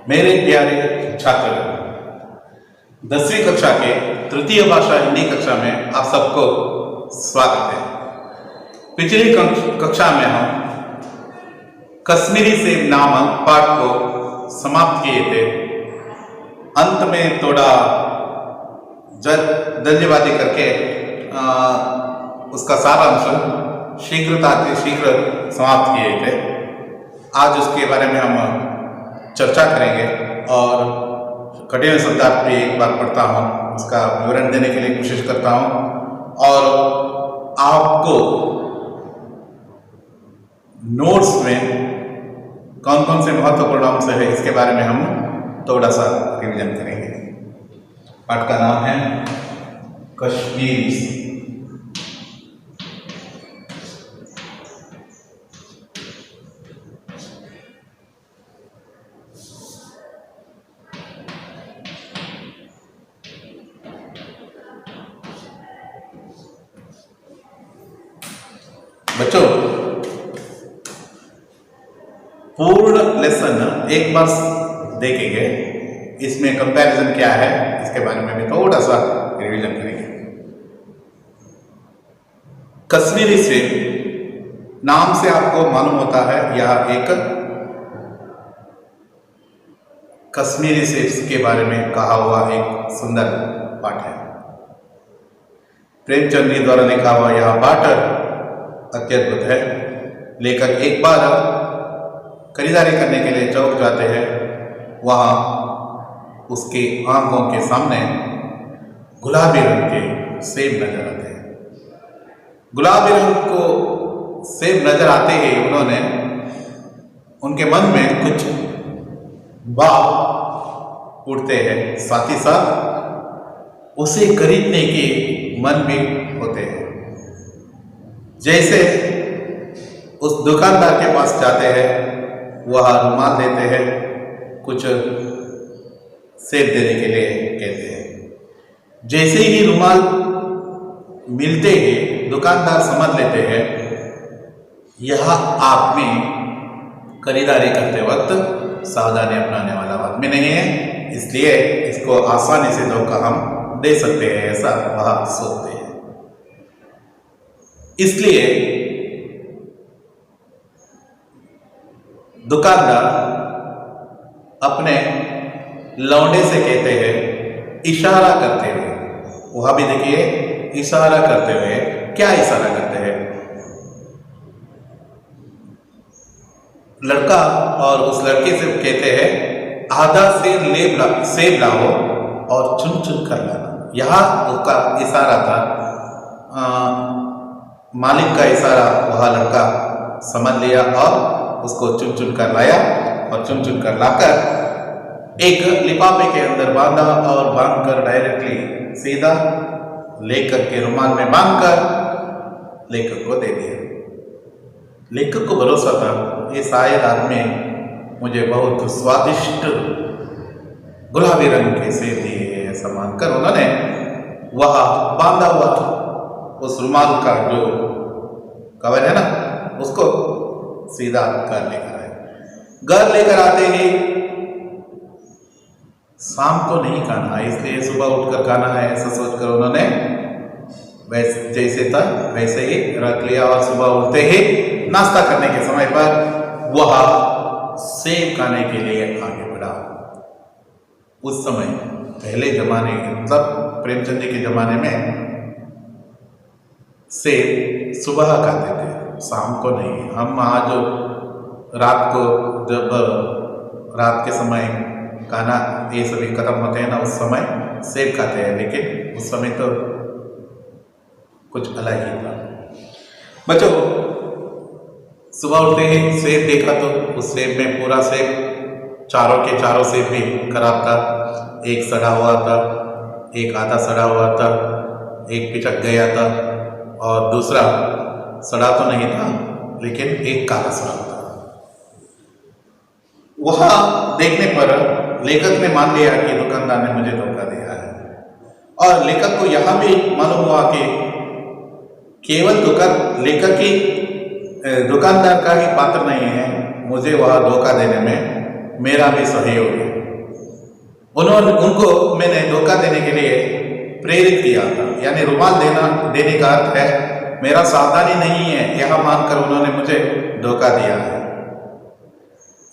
मेरे प्यारे छात्र, 10वीं कक्षा के तृतीय भाषा हिंदी कक्षा में आप सबको स्वागत है। पिछली कक्षा में हम कश्मीरी सेब नामक पाठ को समाप्त किए थे। अंत में थोड़ा जल्दबाजी करके उसका सारांश शीघ्र समाप्त किए थे। आज उसके बारे में हम चर्चा करेंगे और कठिन शब्दार्थ भी एक बार पढ़ता हूँ, उसका विवरण देने के लिए कोशिश करता हूँ और आपको नोट्स में कौन कौन से महत्वपूर्ण अंश है इसके बारे में हम थोड़ा सा रिवीजन करेंगे। पाठ का नाम है कश्मीरी सेब। बच्चों, पूर्ण लेसन एक बार देखेंगे, इसमें कंपैरिजन क्या है इसके बारे में भी थोड़ा सा रिवीजन करेंगे। कश्मीरी सेब नाम से आपको मालूम होता है यह एक कश्मीरी सेब के बारे में कहा हुआ एक सुंदर पाठ है। प्रेमचंद जी द्वारा लिखा हुआ यह पाठ अत्यद्भुत है। लेखक एक बार खरीदारी करने के लिए चौक जाते हैं, वहाँ उसके आंखों के सामने गुलाबी रंग के सेब नजर आते हैं। गुलाबी रंग को सेब नजर आते ही उनके मन में कुछ भाव उठते हैं, साथ ही साथ उसे खरीदने के मन भी होते हैं। जैसे उस दुकानदार के पास जाते हैं, वह रुमाल देते हैं, कुछ सेब देने के लिए कहते हैं। जैसे ही रुमाल मिलते ही दुकानदार समझ लेते हैं यह आदमी खरीदारी करते वक्त सावधानी अपनाने वाला आदमी नहीं है, इसलिए इसको आसानी से धोखा हम दे सकते हैं, ऐसा वह सोचते हैं। इसलिए दुकानदार अपने लौंडे से कहते हैं इशारा करते हुए, वहां भी देखिए इशारा करते हुए, क्या इशारा करते हैं? लड़का और उस लड़के से कहते हैं आधा सेब लाओ और चुन चुन कर लाना। यह उसका इशारा था, मालिक का इशारा वह लड़का समझ लिया और उसको चुन चुन कर लाया और चुन चुन कर लाकर एक लिफाफे के अंदर बांधा और बांधकर डायरेक्टली सीधा लेखक के रुमाल में बांधकर लेखक को दे दिया। लेखक को भरोसा था ये शायद आदमी मुझे बहुत स्वादिष्ट गुलाबी रंग के सेब दिए, ऐसा मानकर उन्होंने वह बांधा हुआ उस रुमाल का जो कवर है ना, उसको सीधा घर लेकर आए। घर लेकर आते ही शाम को नहीं खाना है, इसलिए सुबह उठकर खाना है, ऐसा सोचकर उन्होंने जैसे था वैसे ही रख लिया और सुबह उठते ही नाश्ता करने के समय पर वह सेब खाने के लिए आगे बढ़ा। उस समय पहले जमाने मतलब प्रेमचंद जी के जमाने में सेब सुबह खाते थे, शाम को नहीं। हम आज रात को जब रात के समय खाना ये सभी खत्म होते हैं ना, उस समय सेब खाते हैं, लेकिन उस समय तो कुछ अलग ही था। बच्चों, सुबह उठते ही सेब देखा तो उस सेब में पूरा सेब चारों के चारों सेब भी खराब था। एक सड़ा हुआ था, एक आधा सड़ा हुआ था, एक पिचक गया था और दूसरा सड़ा तो नहीं था लेकिन एक काला सड़ा था। वह देखने पर लेखक ने मान लिया कि दुकानदार ने मुझे धोखा दिया है, और लेखक को यह भी मालूम हुआ कि केवल दुकानदार का ही पात्र नहीं है, मुझे वह धोखा देने में मेरा भी सहयोग है। उनको मैंने धोखा देने के लिए प्रेरित किया था, यानी रुमाल देने का अर्थ है मेरा सावधानी नहीं है, यह मानकर उन्होंने मुझे धोखा दिया है।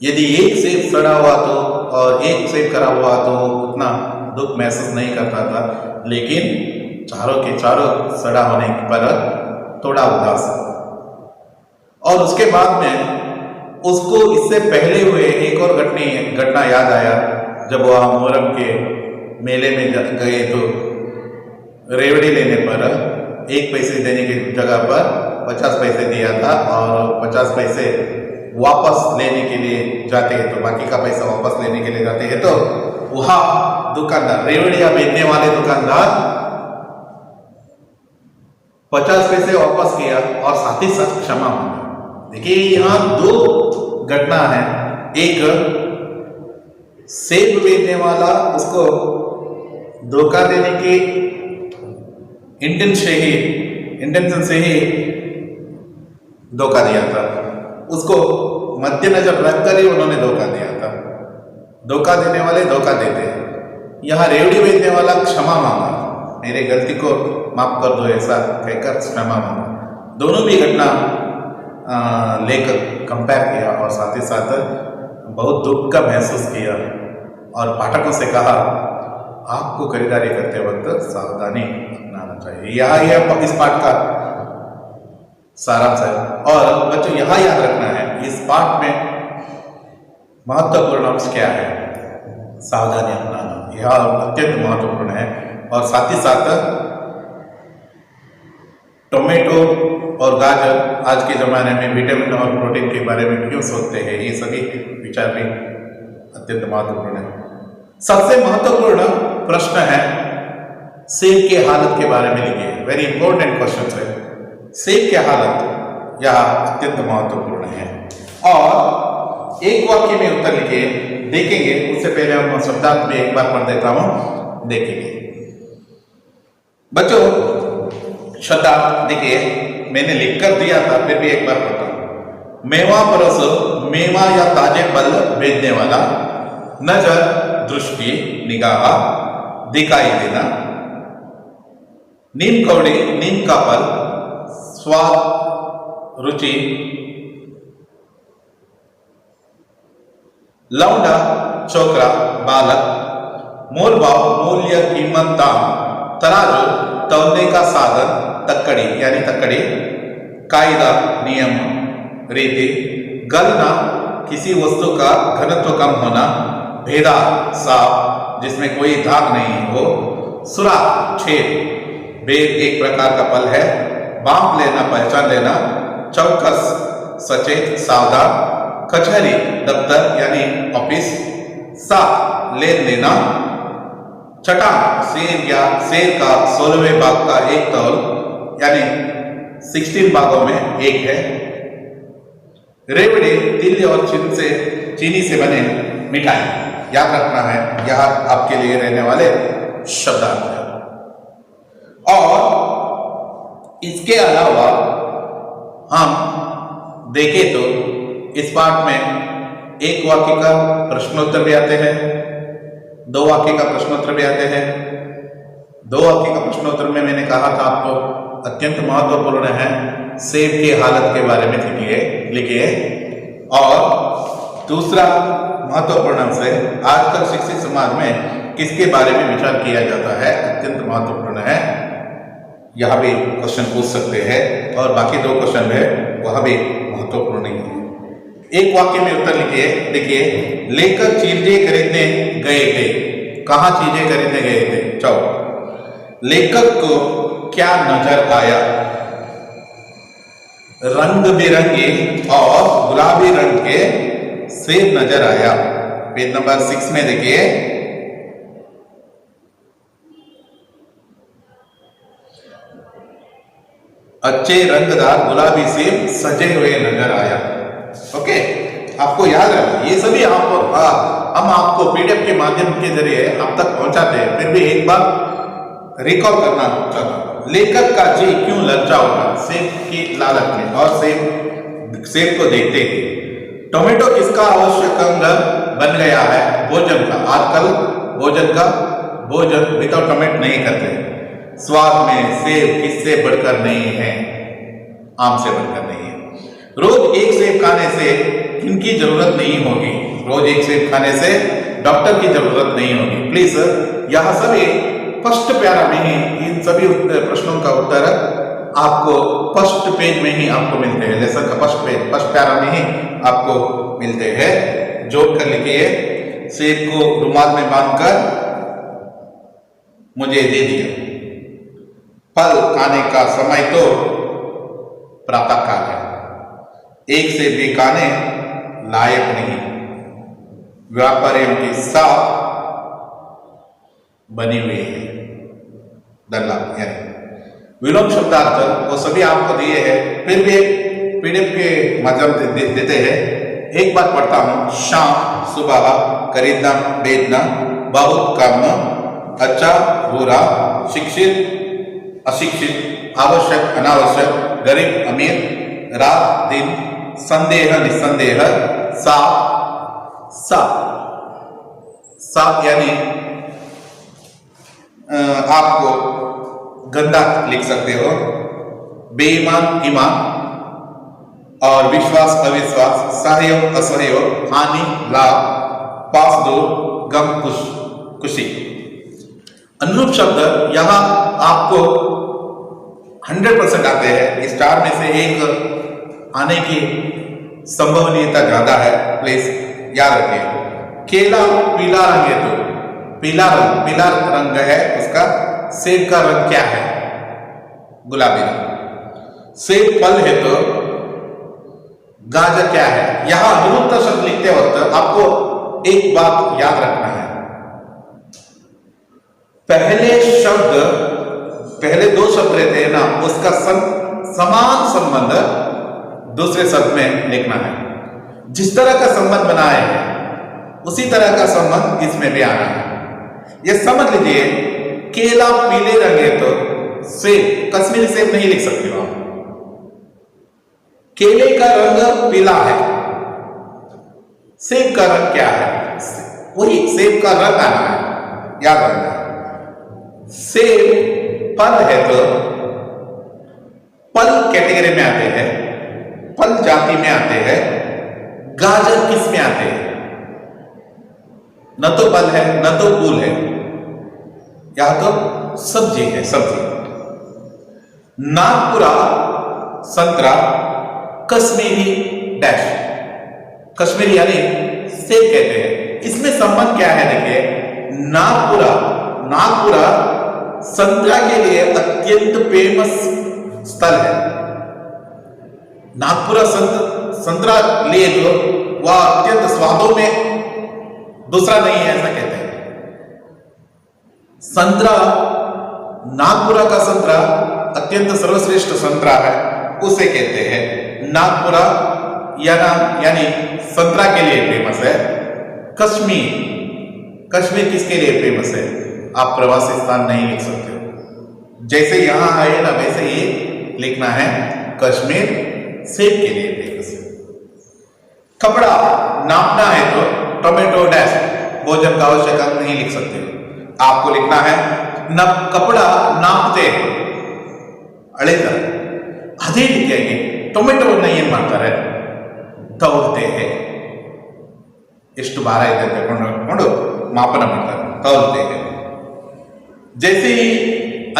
यदि एक सेब सड़ा हुआ तो और एक सेब खराब हुआ तो उतना दुख महसूस नहीं करता था, लेकिन चारों के चारों सड़ा होने पर थोड़ा उदास। और उसके बाद में उसको इससे पहले हुए एक और घटना याद आया, जब वह मोहर्रम के मेले में गए तो रेवड़ी लेने पर 1 पैसे देने की जगह पर 50 पैसे दिया था, और 50 पैसे वापस लेने के लिए जाते हैं तो बाकी का पैसा वापस लेने के लिए जाते हैं, तो वह दुकानदार, रेवड़ियां बेचने वाले दुकानदार 50 पैसे वापस किया और साथ ही साथ क्षमा मांगा। देखिए यहाँ 2 घटना है। एक, सेब बेचने वाला उसको धोखा देने की इंटेंशन से ही धोखा दिया था, उसको मद्देनजर रखकर ही उन्होंने धोखा दिया था। धोखा देने वाले धोखा देते हैं। यहाँ रेवड़ी बेचने वाला क्षमा मांगा, मेरे गलती को माफ कर दो ऐसा कहकर क्षमा मांगा। दोनों भी घटना लेकर कंपेयर किया और साथ ही साथ बहुत दुख का महसूस किया और पाठकों से कहा आपको खरीदारी करते वक्त सावधानी अपनाना चाहिए। यह इस पाठ का सारांश है। और बच्चों यहाँ याद रखना है, इस पाठ में महत्वपूर्ण अंश क्या है? सावधानी अपनाना, यह अत्यंत महत्वपूर्ण है। और साथ ही साथ टोमेटो और गाजर आज के ज़माने में विटामिन और प्रोटीन के बारे में क्यों सोचते हैं, ये सभी विचार भी अत्यंत महत्वपूर्ण है। सबसे महत्वपूर्ण प्रश्न है सेब की हालत के बारे में लिखिए। वेरी इंपॉर्टेंट क्वेश्चन है। सेब की हालत यह अत्यंत महत्वपूर्ण है। और एक वाक्य में उत्तर लिखिए, देखेंगे। उससे पहले हम शब्दार्थ में एक बार पढ़ देता हूं, देखेंगे बच्चों। शब्दार्थ देखिए, मैंने लिखकर दिया था, फिर भी एक बार पढ़ता हूं। मेवा परोसो, मेवा या ताजे फल बेचने वाला, नजर दृष्टि निगाह दिखाई देना, नीम कौड़ी नीम का फल, स्वाद रुचि, लौंडा छोकरा बालक, मोल भाव मूल्य कीमत दाम, तराजू तौलने का साधन, तक्कड़ी यानी तक्कड़ी, कायदा नियम रीति, गलना किसी वस्तु का घनत्व कम होना, भेदा साफ जिसमें कोई दाग नहीं हो, सुराख छेद, बेर एक प्रकार का फल है, बांप लेना पहचान लेना, चौकस सचेत सावधान, कचहरी दफ्तर यानी ऑफिस, सा लेन देना, चटान शेर या शेर का 16वें भाग का एक तौल यानी 16 भागों में एक है, रेवड़ी तिल और चीनी से बने मिठाई। याद रखना है, यह आपके लिए रहने वाले शब्दार्थ है। और इसके अलावा हम देखें तो इस पाठ में एक वाक्य का प्रश्नोत्तर भी आते हैं, 2 वाक्य का प्रश्नोत्तर भी आते हैं। 2 वाक्य का प्रश्नोत्तर में मैंने कहा था आपको अत्यंत महत्वपूर्ण है, सेब की हालत के बारे में लिखिए। और दूसरा महत्वपूर्ण अंश है, आजकल शिक्षित समाज में किसके बारे में विचार किया जाता है, अत्यंत महत्वपूर्ण है। यह भी क्वेश्चन पूछ सकते हैं। और बाकी 2 क्वेश्चन है वह भी महत्वपूर्ण नहीं है। एक वाक्य में उत्तर लिखिए। देखिए, लेकर चीजें खरीदने गए थे। कहाँ चीजें खरीदने गए थे? चौक। लेखक को क्या नजर आया? रंग बिरंगे और गुलाबी रंग के सेब नजर आया। पेज नंबर 6 में देखिए, अच्छे रंगदार गुलाबी सेब सजे हुए नजर आया। ओके, आपको याद है ये सभी हम आपको पीडीएफ के माध्यम के जरिए आप तक पहुंचाते हैं, फिर भी एक बार रिकॉल करना चाहता हूं। लेखक का जी क्यों ललचा उठा? सेब की लालच में और सेब को देखते ही। टोमेटो किसका आवश्यक अंग बन गया है? भोजन का। आजकल भोजन विदाउट टोमेटो नहीं करते। स्वाद में सेब किससे बढ़कर नहीं है? आम से बढ़कर नहीं है। रोज एक सेब खाने से किनकी जरूरत नहीं होगी? रोज एक सेब खाने से डॉक्टर की जरूरत नहीं होगी। प्लीज यह सभी फर्स्ट पैरा में ही इन सभी प्रश्नों का उत्तर आपको फर्स्ट पेज में ही आपको मिलते हैं। लेसन का फर्स्ट पैरा में ही आपको मिलते हैं। जोड़ कर लिखिए, सेब को रुमाल में बांधकर मुझे दे दिया। फल खाने का समय तो प्रातः काल है। एक सेब भी खाने लायक नहीं। व्यापारियों की साख बनी हुई है। दल्ला यानी विलोम शब्दार्थ वो सभी आपको दिए हैं, फिर भी पीडीएफ के माध्यम से देते हैं। एक बार पढ़ता हूं। शाम, सुबह, खरीदना, बेचना, बहुत कम, अच्छा, बुरा, शिक्षित, अशिक्षित, आवश्यक, अनावश्यक, गरीब, अमीर, रात, दिन, संदेह, निसंदेह, साफ यानी आपको गंदा लिख सकते हो। बेईमान, ईमान, और विश्वास, अविश्वास, सहयोग, असहयोग, हानि, लाभ, पास, दूर, गम, खुशी। अनुरूप शब्द यहां आपको 100% आते हैं। स्टार में से एक आने की संभावनीयता ज्यादा है। प्लीज याद रखिए। केला पीला रंग है तो पीला रंग है उसका। सेब का रंग क्या है? गुलाबी रंग। सेब फल है तो गाजर क्या है? यहां अनुरूपता शब्द लिखते वक्त आपको एक बात याद रखना है। पहले दो शब्द रहते हैं ना, उसका समान संबंध दूसरे शब्द में लिखना है। जिस तरह का संबंध बनाए हैं उसी तरह का संबंध इसमें भी आना है। यह समझ लीजिए, केला पीले रंग है तो सेब, कश्मीरी सेब नहीं लिख सकते हो आप। केले का रंग पीला है, सेब का रंग क्या है? वही सेब का रंग आना है, याद रखना। सेब फल है तो फल कैटेगरी में आते हैं, फल जाति में आते हैं। गाजर किस में आते हैं? न तो फल है न तो फूल है, या तो सब्जी है, सब्जी। नागपुरा संतरा, कश्मीरी डैश, कश्मीरी यानी सेब कहते हैं। इसमें संबंध क्या है? देखिए, नागपुरा संतरा के लिए अत्यंत फेमस स्थल है। नागपुरा संतरा लिए तो वह अत्यंत स्वादों में दूसरा नहीं है, ऐसा कहते हैं। संतरा, नागपुरा का संतरा अत्यंत सर्वश्रेष्ठ संतरा है, उसे कहते हैं नागपुरा यानी संतरा के लिए फेमस है। कश्मीर किसके लिए फेमस है? आप प्रवासी स्थान नहीं लिख सकते हो। जैसे यहां है ना वैसे ही लिखना है। कश्मीर सेब के लिए फेमस है। कपड़ा नापना है तो टोमेटो डैश, भोजन का आवश्यक अंग नहीं लिख सकते हो। आपको लिखना है कपड़ा नापते हैं, अಳೆತರ ಅದೇ ರೀತಿಯಾಗಿ ಟೊಮೆಟೊವನ್ನು ಏನ್ ಮಾಡ್ತಾರೆ? ತೌಲ್ತೆ ಹೇ. ಎಷ್ಟು ಭಾರ ಇದೆ ಅಂತ ಕೊಂಡು ಮಾಪನ ಮಾಡ್ತಾರೆ, तौलते हैं। जैसे ही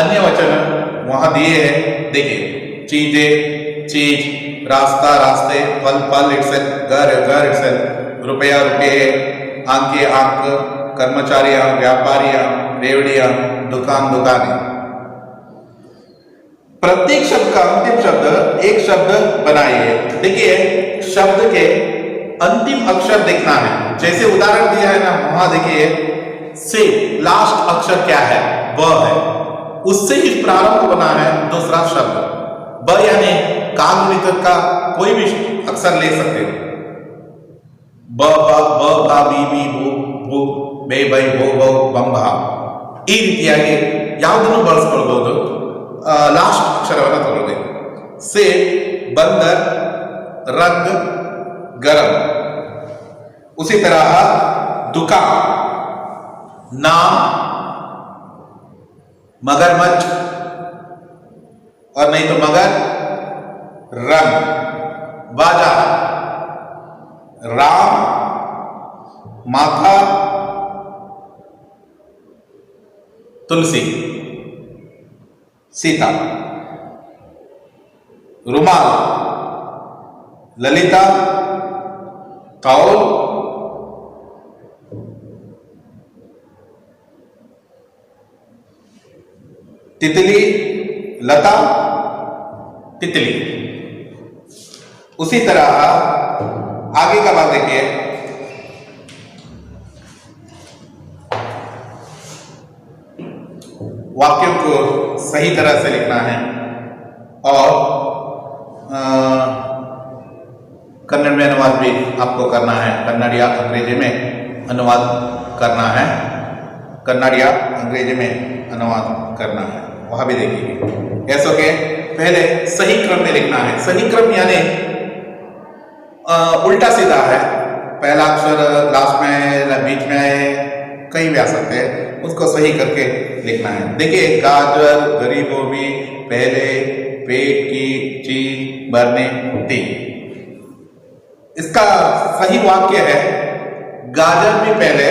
अन्य वचन वहां दिए हैं, देखिए, चीजें चीज, रास्ता रास्ते, फल फल इटसेल्फ, घर घर इटसेल्फ, रुपया रुपये, आंके आंक, कर्मचारियां व्यापारियां, रेवड़ियां, दुकान दुकानें। प्रत्येक शब्द का अंतिम शब्द एक शब्द बनाइए। देखिए, शब्द के अंतिम अक्षर देखना है। जैसे उदाहरण दिया है ना, वहां देखिए, से लास्ट अक्षर क्या है? ब है। उससे ही प्रारंभ बना है दूसरा शब्द ब, यानी कागुणित का कोई भी अक्षर ले सकते हो। ब बा बी बी बू भू बे बೈ ಬೋ ಬೌ ಬಂಬ, ಈ ರೀತಿಯಾಗಿ ಯಾವುದನ್ನು ಬಳಸ್ಕೊಳ್ಬಹುದು. ಲಾಸ್ಟ್ ಅಕ್ಷರವನ್ನು ತಗೊಳ್ಬೇಕು. से बंदर, रंग, गरम, उसी तरह दुकान, नाम मगरमच्छ और नहीं तो मगर, रंग, बाजार, राम, माथा, तुलसी, सीता, रुमाल, ललिता, तौल, तितली, लता, तितली। उसी तरह आगे का भाग देखिए, वाक्यों को सही तरह से लिखना है और कन्नड़ में अनुवाद भी आपको करना है, कन्नड़ या अंग्रेजी में अनुवाद करना है, कन्नड़ या अंग्रेजी में अनुवाद करना है, वहां भी देखिए। ऐसा के पहले सही क्रम में लिखना है। सही क्रम यानी उल्टा सीधा है, पहला अक्षर लास्ट में, बीच में, कहीं भी आ सकते हैं, उसको सही करके लिखना है। देखिए, गाजर, गरीबों भी, पहले, पेट की चीज भरने थी। इसका सही वाक्य है, गाजर भी पहले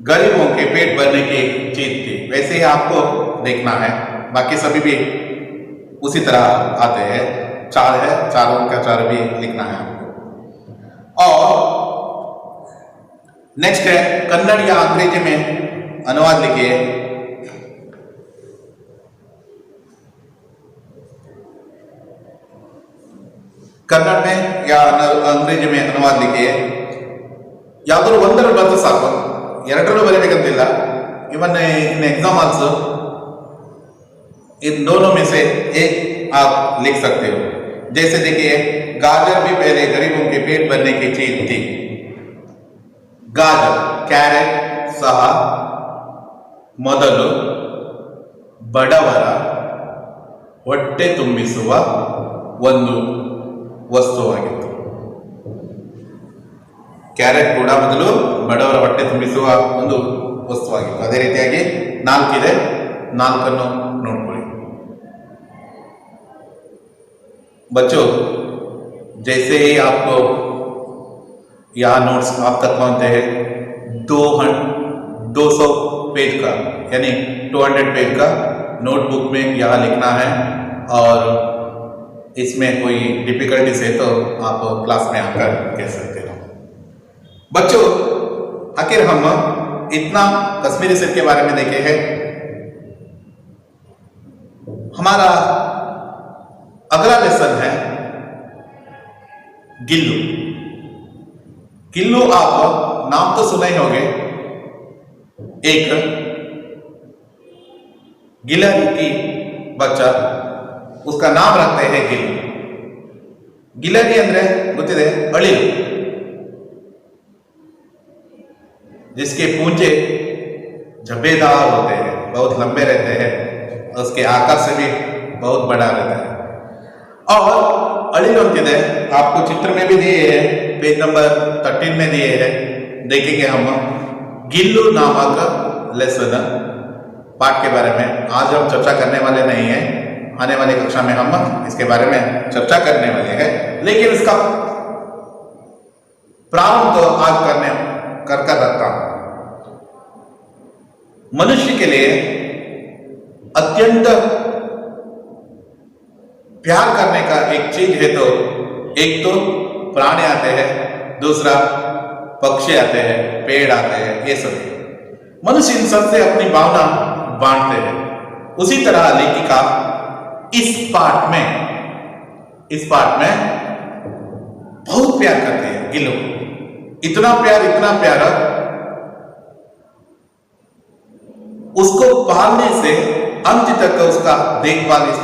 गरीबों के पेट भरने की चीज थी। वैसे ही आपको देखना है, बाकी सभी भी उसी तरह आते हैं। चार है, चारों का चार भी लिखना है आपको। और नेक्स्ट है कन्नड़ या अंग्रेजी में अनुवाद लिखिए। कन्नड़ में या अंग्रेजी में अनुवाद लिखिए। ಯಾವ್ದಾದ್ರು ಒಂದರಲ್ಲಿ ಬರೆದು ಸಾಕು, ಎರಡರಲ್ಲೂ ಬರೀಬೇಕಂತಿಲ್ಲ। ಇವನ್ इन एग्जाम आल्सो इन दोनों में से एक आप लिख सकते हो। जैसे देखिए, गाजर भी पहले गरीबों के पेट भरने की चीज थी। गाजर, ಕ್ಯಾರೆಟ್ ಸಹ ಮೊದಲು ಬಡವರ ಹೊಟ್ಟೆ ತುಂಬಿಸುವ ಒಂದು ವಸ್ತುವಾಗಿತ್ತು। ಕ್ಯಾರೆಟ್ ಕೂಡ ಮೊದಲು ಬಡವರ ಹೊಟ್ಟೆ ತುಂಬಿಸುವ ಒಂದು ವಸ್ತುವಾಗಿತ್ತು। ಅದೇ ರೀತಿಯಾಗಿ ನಾಲ್ಕಿದೆ, ನಾಲ್ಕನ್ನು ನೋಡ್ಕೊಳ್ಳಿ। बच्चों, जैसे ही आपको यहाँ नोट्स आप तक पहुंचते हैं, 200 पेज का यानी 200 पेज का नोटबुक में यहाँ लिखना है। और इसमें कोई डिफिकल्टीज है तो आप क्लास में आकर कह सकते हो। बच्चों, आखिर हम इतना कश्मीरी सिल्क के बारे में देखे हैं। हमारा अगला लेसन है गिल्लू। गिल्लू आप नाम तो सुने ही होंगे, एक गिलहरी की बच्चा, उसका नाम रखते हैं गिल्लू। गिलहरी अंदर ಗೊತ್ತಿದೆ अಳಿಲು, जिसके पूंजे झब्बेदार होते हैं, बहुत लंबे रहते हैं, उसके आकार से भी बहुत बड़ा रहता है। और अಳಿಲು अंतिम आपको चित्र में भी दिए हैं, पेज नंबर 13 में दिए हैं। देखेंगे हम गिल्लू नामक लेसन पाठ के बारे में। आज हम चर्चा करने वाले नहीं हैं, आने वाली कक्षा में हम इसके बारे में चर्चा करने वाले हैं, लेकिन इसका प्रारंभ तो आज कर रखता हूं। मनुष्य के लिए अत्यंत प्यार करने का एक चीज है, तो एक तो प्राणी आते हैं, दूसरा पक्षी आते हैं, पेड़ आते हैं, ये सब मनुष्य इन सब से अपनी भावना बांटते हैं। उसी तरह लेखिका इस पाठ में बहुत प्यार करते हैं गिल्लू। इतना प्यार उसको पालने से अंत तक उसका देखभाल इस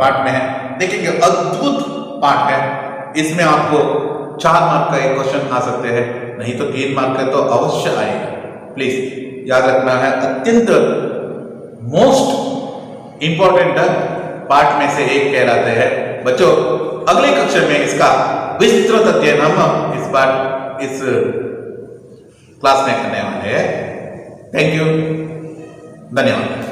पाठ में है। देखिए, अद्भुत पाठ है। इसमें आपको 4 मार्क का एक क्वेश्चन आ सकते हैं, नहीं तो 3 मार्क का तो अवश्य आएगा। प्लीज याद रखना है, अत्यंत मोस्ट इंपॉर्टेंट पाठ में से एक कहलाते हैं। बच्चों, अगले कक्षा में इसका विस्तृत अध्ययन हम इस इस बार इस क्लास में करने वाले हैं। थैंक यू, धन्यवाद।